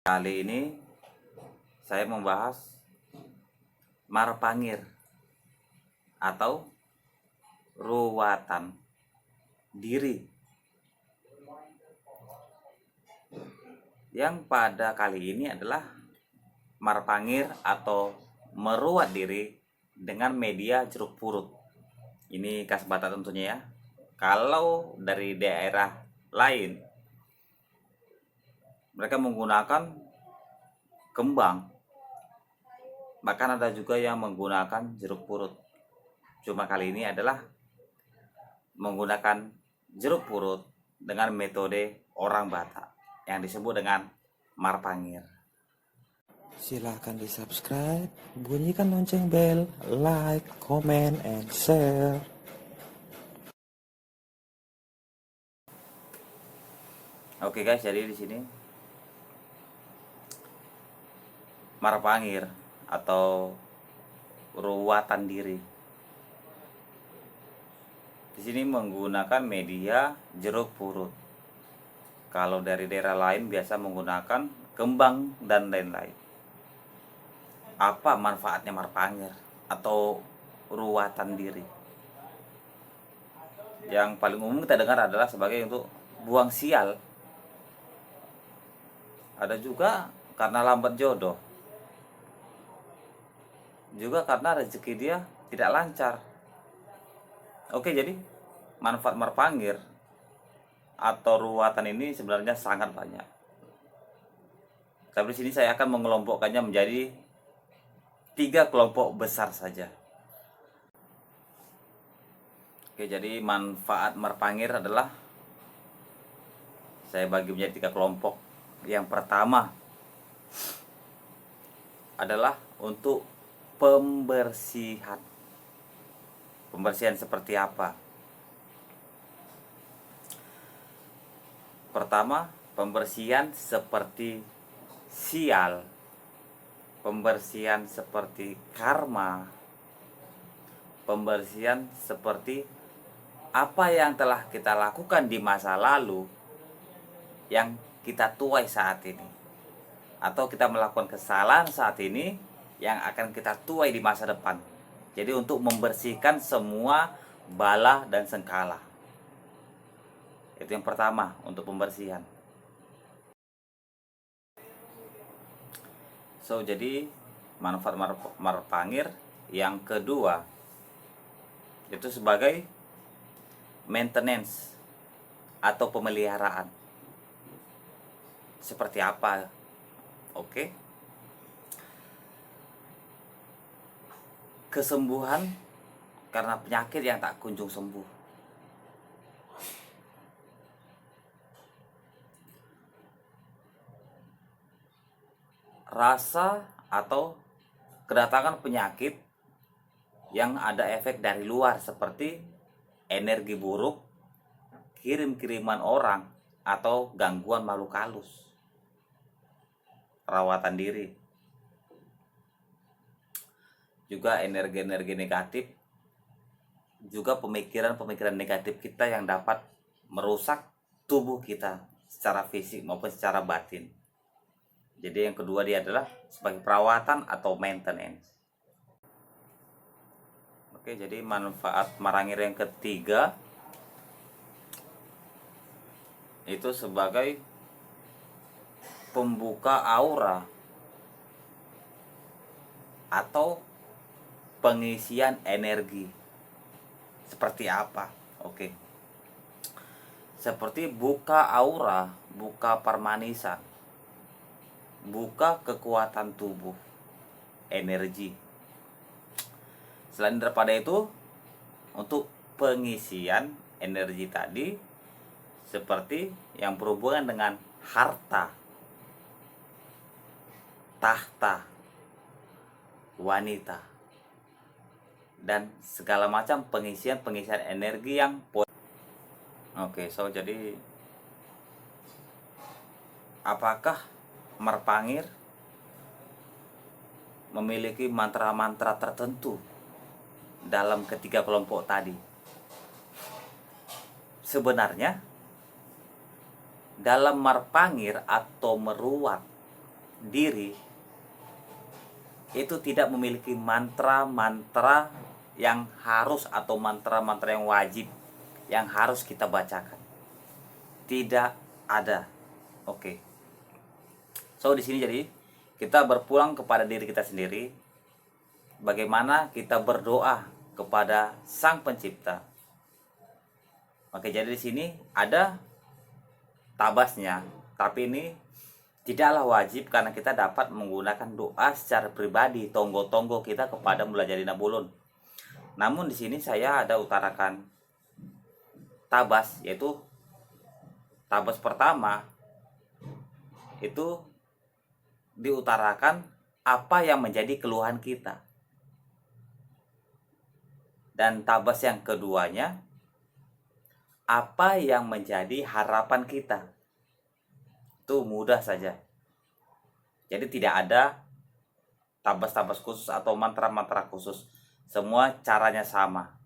Kali ini saya membahas marpangir atau ruwatan diri, yang pada kali ini adalah marpangir atau meruat diri dengan media jeruk purut. Ini khas Batak tentunya ya. Kalau dari daerah lain mereka menggunakan kembang, bahkan ada juga yang menggunakan jeruk purut. Cuma kali ini adalah menggunakan jeruk purut dengan metode orang Batak yang disebut dengan marpangir. Silahkan di subscribe, bunyikan lonceng bel, like, comment, and share. Oke guys, jadi di sini marpangir atau ruwatan diri di sini menggunakan media jeruk purut. Kalau dari daerah lain biasa menggunakan kembang dan lain-lain. Apa manfaatnya marpangir atau ruwatan diri? Yang paling umum kita dengar adalah sebagai untuk buang sial. Ada juga karena lambat jodoh. Juga karena rezeki dia tidak lancar. Oke, jadi manfaat marpangir atau ruwatan ini sebenarnya sangat banyak. Tapi di sini saya akan mengelompokkannya menjadi 3 kelompok besar saja. Oke, jadi manfaat marpangir adalah saya bagi menjadi 3 kelompok. Yang pertama adalah untuk pembersihan. Pembersihan seperti apa? Pertama, pembersihan seperti sial, pembersihan seperti karma, pembersihan seperti apa yang telah kita lakukan di masa lalu yang kita tuai saat ini, atau kita melakukan kesalahan saat ini yang akan kita tuai di masa depan. Jadi untuk membersihkan semua bala dan sengkala. Itu yang pertama, untuk pembersihan. Jadi manfaat marpangir yang kedua itu sebagai maintenance atau pemeliharaan. Seperti apa? Oke. Kesembuhan karena penyakit yang tak kunjung sembuh. Rasa atau kedatangan penyakit yang ada efek dari luar seperti energi buruk, kirim-kiriman orang, atau gangguan makhluk halus. Perawatan diri. Juga energi-energi negatif, juga pemikiran-pemikiran negatif kita yang dapat merusak tubuh kita secara fisik maupun secara batin. Jadi yang kedua dia adalah sebagai perawatan atau maintenance. Oke, jadi manfaat marpangir yang ketiga itu sebagai pembuka aura atau pengisian energi. Seperti apa? Oke. Seperti buka aura, buka permanisan, buka kekuatan tubuh, energi. Selain daripada itu, untuk pengisian energi tadi seperti yang berhubungan dengan harta, tahta, wanita, dan segala macam pengisian energi yang Oke, jadi apakah marpangir memiliki mantra-mantra tertentu dalam ketiga kelompok tadi? Sebenarnya dalam marpangir atau meruat diri itu tidak memiliki mantra-mantra yang harus atau mantra-mantra yang wajib yang harus kita bacakan. Tidak ada. Oke. So di sini jadi kita berpulang kepada diri kita sendiri. Bagaimana kita berdoa kepada Sang Pencipta. Oke, jadi di sini ada tabasnya, tapi ini tidaklah wajib karena kita dapat menggunakan doa secara pribadi tonggo-tonggo kita kepada Mula Jalina Bulun. Namun di sini saya ada utarakan tabas, yaitu tabas pertama itu diutarakan apa yang menjadi keluhan kita. Dan tabas yang keduanya apa yang menjadi harapan kita. Itu mudah saja. Jadi tidak ada tabas-tabas khusus atau mantra-mantra khusus. Semua caranya sama.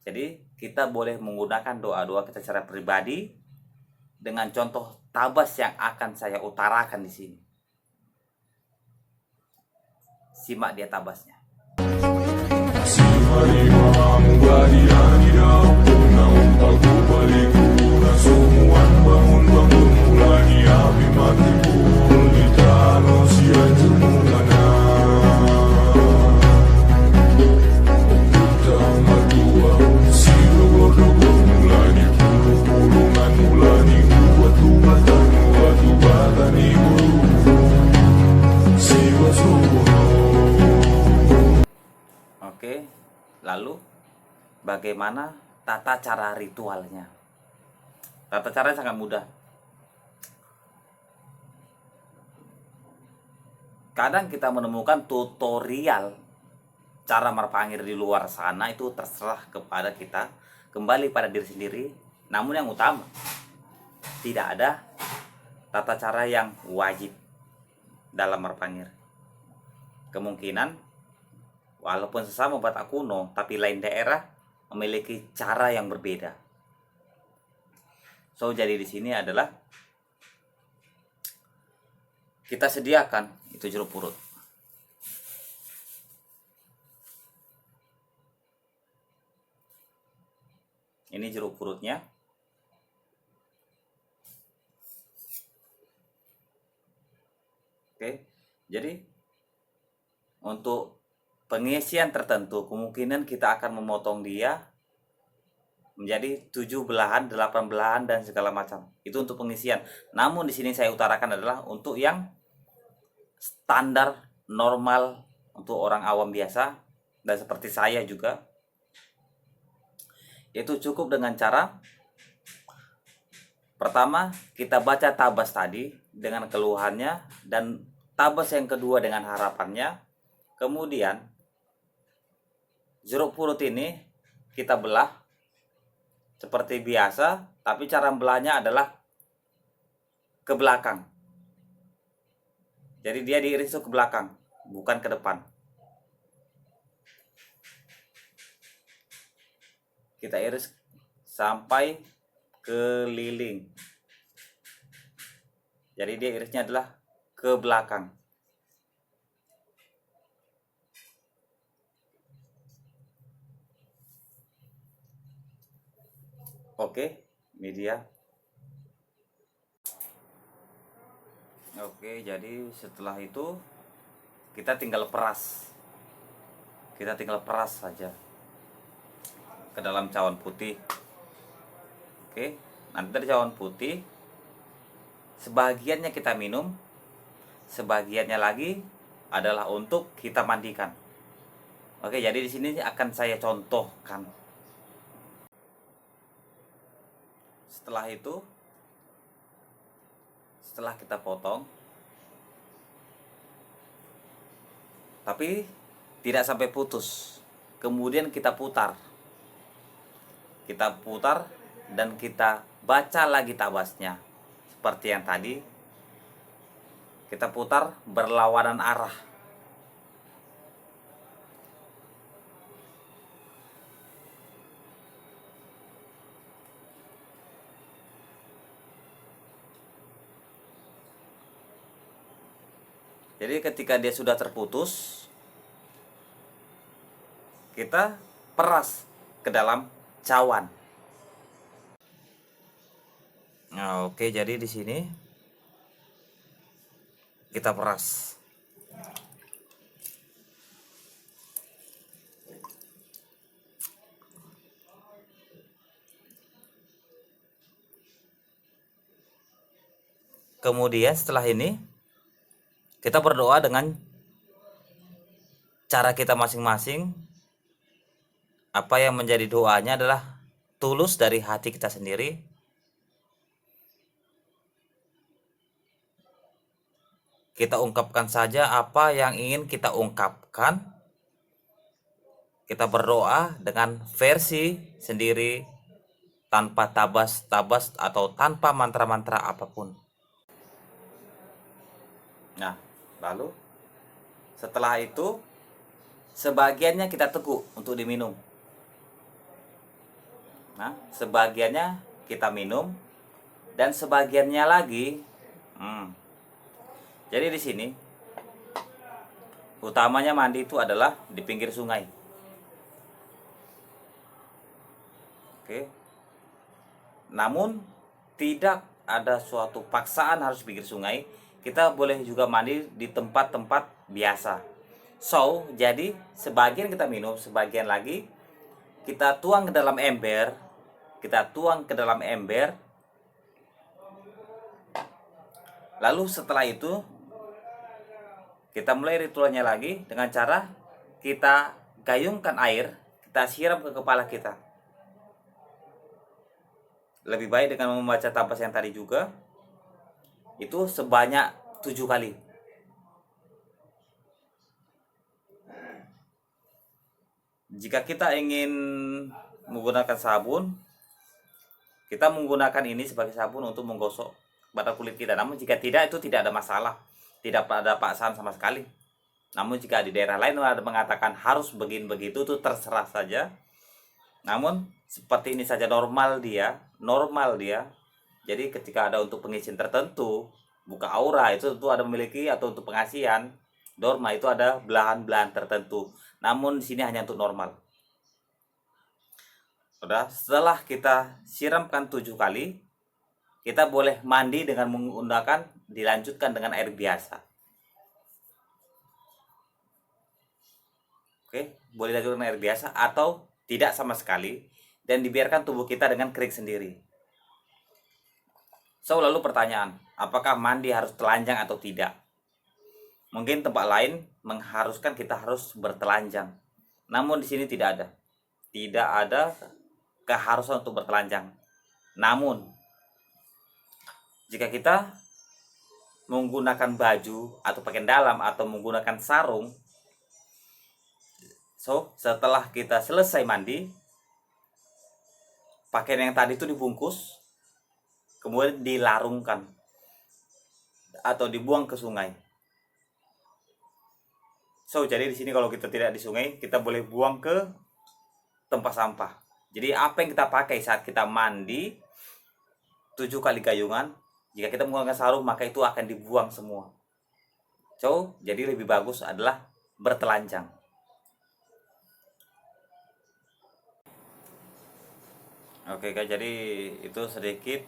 Jadi kita boleh menggunakan doa-doa kita secara pribadi dengan contoh tabas yang akan saya utarakan di sini. Simak dia tabasnya. Oke, lalu bagaimana tata cara ritualnya? Tata caranya sangat mudah. Kadang kita menemukan tutorial cara merpangir di luar sana, itu terserah kepada kita, kembali pada diri sendiri. Namun yang utama, tidak ada tata cara yang wajib dalam merpangir. Kemungkinan walaupun sesama Batak kuno, tapi lain daerah memiliki cara yang berbeda. So jadi di sini adalah kita sediakan itu jeruk purut. Ini jeruk purutnya. Oke, jadi untuk pengisian tertentu kemungkinan kita akan memotong dia menjadi 7 belahan, 8 belahan dan segala macam. Itu untuk pengisian. Namun di sini saya utarakan adalah untuk yang standar normal untuk orang awam biasa dan seperti saya juga. Itu cukup dengan cara pertama kita baca tabas tadi dengan keluhannya dan tabas yang kedua dengan harapannya. Kemudian jeruk purut ini kita belah seperti biasa, tapi cara belahnya adalah ke belakang. Jadi dia diiris itu ke belakang, bukan ke depan. Kita iris sampai keliling. Jadi dia irisnya adalah ke belakang. Oke, ini dia. Oke, jadi setelah itu kita tinggal peras. Kita tinggal peras saja ke dalam cawan putih. Oke, nanti dari cawan putih sebagiannya kita minum, sebagiannya lagi adalah untuk kita mandikan. Oke, jadi di sini akan saya contohkan. Setelah itu, setelah kita potong, tapi tidak sampai putus, kemudian kita putar dan kita baca lagi tabasnya seperti yang tadi. Kita putar berlawanan arah. Jadi ketika dia sudah terputus, kita peras ke dalam cawan. Nah, oke, jadi di sini kita peras. Kemudian setelah ini kita berdoa dengan cara kita masing-masing. Apa yang menjadi doanya adalah tulus dari hati kita sendiri. Kita ungkapkan saja apa yang ingin kita ungkapkan. Kita berdoa dengan versi sendiri, tanpa tabas-tabas atau tanpa mantra-mantra apapun. Nah, lalu setelah itu sebagiannya kita teguk untuk diminum. Nah, sebagiannya kita minum dan sebagiannya lagi jadi di sini utamanya mandi itu adalah di pinggir sungai. Oke. Namun tidak ada suatu paksaan harus di pinggir sungai. Kita boleh juga mandi di tempat-tempat biasa. So, jadi sebagian kita minum, sebagian lagi kita tuang ke dalam ember. Kita tuang ke dalam ember. Lalu setelah itu kita mulai ritualnya lagi dengan cara kita gayungkan air, kita siram ke kepala kita. Lebih baik dengan membaca tabas yang tadi juga, itu sebanyak 7 kali. Jika kita ingin menggunakan sabun, kita menggunakan ini sebagai sabun untuk menggosok pada kulit kita. Namun jika tidak, itu tidak ada masalah, tidak ada paksaan sama sekali. Namun jika di daerah lain ada mengatakan harus begini begitu, itu terserah saja. Namun seperti ini saja normal dia. Jadi ketika ada untuk pengisian tertentu, buka aura itu tentu ada memiliki, atau untuk pengasihan dorma itu ada belahan-belahan tertentu. Namun di sini hanya untuk normal. Sudah, setelah kita siramkan 7 kali, kita boleh mandi dengan menggunakan, dilanjutkan dengan air biasa. Oke, boleh dilanjutkan dengan air biasa atau tidak sama sekali, dan dibiarkan tubuh kita dengan kering sendiri. So, lalu pertanyaan, apakah mandi harus telanjang atau tidak? Mungkin tempat lain mengharuskan kita harus bertelanjang. Namun di sini tidak ada. Tidak ada keharusan untuk bertelanjang. Namun jika kita menggunakan baju atau pakaian dalam atau menggunakan sarung, so setelah kita selesai mandi, pakaian yang tadi itu dibungkus, kemudian dilarungkan atau dibuang ke sungai. So, jadi di sini kalau kita tidak di sungai, kita boleh buang ke tempat sampah. Jadi apa yang kita pakai saat kita mandi, 7 kali gayungan, jika kita menggunakan sarung maka itu akan dibuang semua. So, jadi lebih bagus adalah bertelanjang. Oke guys, jadi itu sedikit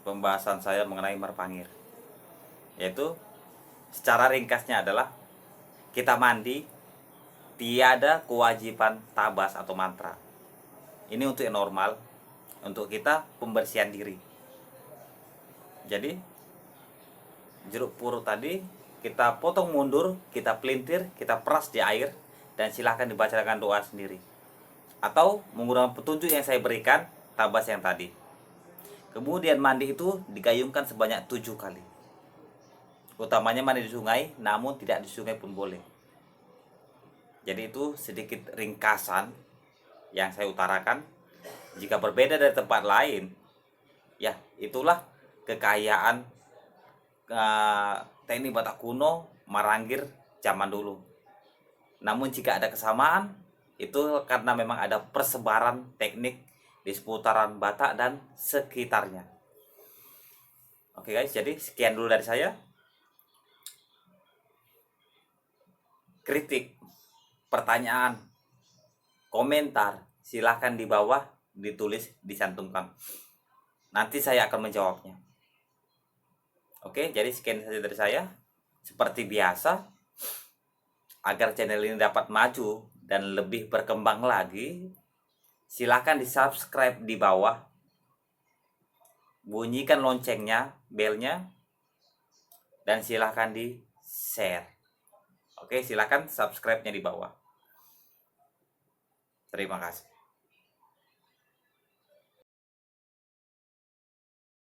pembahasan saya mengenai marpangir. Yaitu secara ringkasnya adalah kita mandi tiada kewajiban tabas atau mantra. Ini untuk yang normal, untuk kita pembersihan diri. Jadi jeruk purut tadi kita potong mundur, kita pelintir, kita peras di air, dan silahkan dibacakan doa sendiri. Atau menggunakan petunjuk yang saya berikan, tabas yang tadi. Kemudian mandi itu digayungkan sebanyak 7 kali. Utamanya mandi di sungai, namun tidak di sungai pun boleh. Jadi itu sedikit ringkasan yang saya utarakan. Jika berbeda dari tempat lain, ya itulah kekayaan teknik Batak kuno Maranggir zaman dulu. Namun jika ada kesamaan, itu karena memang ada persebaran teknik di seputaran Batak dan sekitarnya. Oke guys, jadi sekian dulu dari saya. kritik, pertanyaan, komentar, silahkan di bawah ditulis, dicantumkan. Nanti saya akan menjawabnya. Oke, jadi sekian saja dari saya. Seperti biasa, agar channel ini dapat maju dan lebih berkembang lagi, silahkan di subscribe di bawah, bunyikan loncengnya, belnya, dan silahkan di share. Oke, silahkan subscribe-nya di bawah. Terima kasih.